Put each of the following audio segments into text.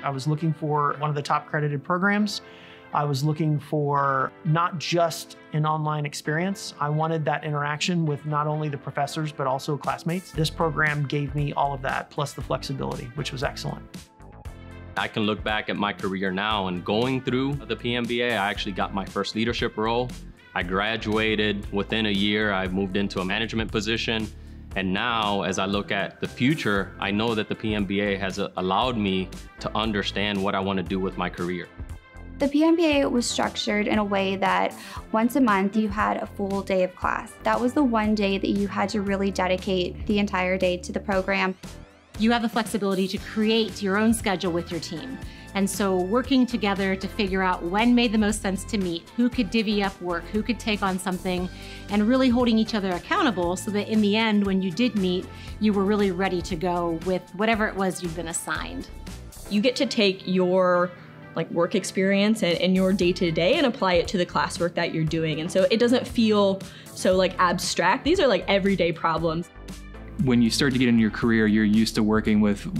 I was looking for one of the top accredited programs. I was looking for not just an online experience. I wanted that interaction with not only the professors, but also classmates. This program gave me all of that, plus the flexibility, which was excellent. I can look back at my career now, and going through the PMBA, I actually got my first leadership role. I graduated within a year. I moved into a management position. And now, as I look at the future, I know that the PMBA has allowed me to understand what I want to do with my career. The PMBA was structured in a way that once a month you had a full day of class. That was the one day that you had to really dedicate the entire day to the program. You have the flexibility to create your own schedule with your team. And so working together to figure out when made the most sense to meet, who could divvy up work, who could take on something, and really holding each other accountable so that in the end, when you did meet, you were really ready to go with whatever it was you'd been assigned. You get to take your work experience and your day-to-day and apply it to the classwork that you're doing. And so it doesn't feel so abstract. These are everyday problems. When you start to get into your career, you're used to working with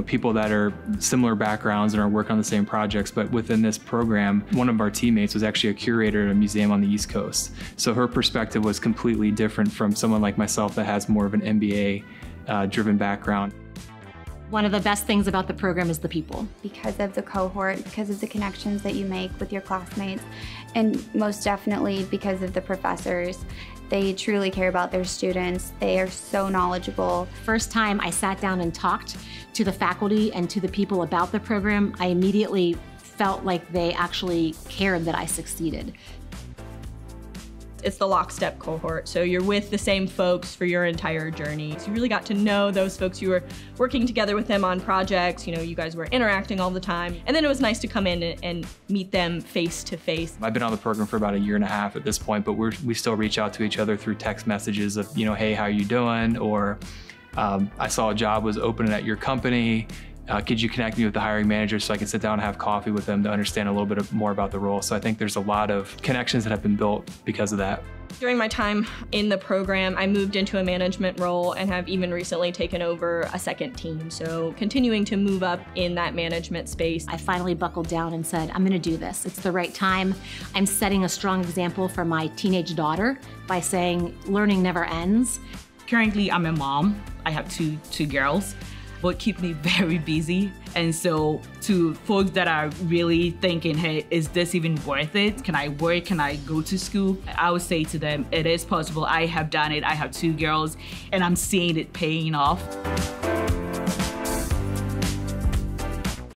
people that are similar backgrounds and are working on the same projects. But within this program, one of our teammates was actually a curator at a museum on the East Coast. So her perspective was completely different from someone like myself that has more of an MBA driven background. One of the best things about the program is the people. Because of the cohort, because of the connections that you make with your classmates, and most definitely because of the professors. They truly care about their students. They are so knowledgeable. First time I sat down and talked to the faculty and to the people about the program, I immediately felt like they actually cared that I succeeded. It's the lockstep cohort, so you're with the same folks for your entire journey. So you really got to know those folks. You were working together with them on projects, you guys were interacting all the time. And then it was nice to come in and meet them face to face. I've been on the program for about 1.5 years at this point, but we still reach out to each other through text messages of, hey, how you doing? Or I saw a job was open at your company. Could you connect me with the hiring manager so I can sit down and have coffee with them to understand a little bit more about the role? So I think there's a lot of connections that have been built because of that. During my time in the program, I moved into a management role and have even recently taken over a second team. So continuing to move up in that management space. I finally buckled down and said, I'm gonna do this. It's the right time. I'm setting a strong example for my teenage daughter by saying, learning never ends. Currently, I'm a mom. I have two girls. What keep me very busy. And so to folks that are really thinking, hey, is this even worth it? Can I work? Can I go to school? I would say to them, it is possible. I have done it. I have 2 girls and I'm seeing it paying off.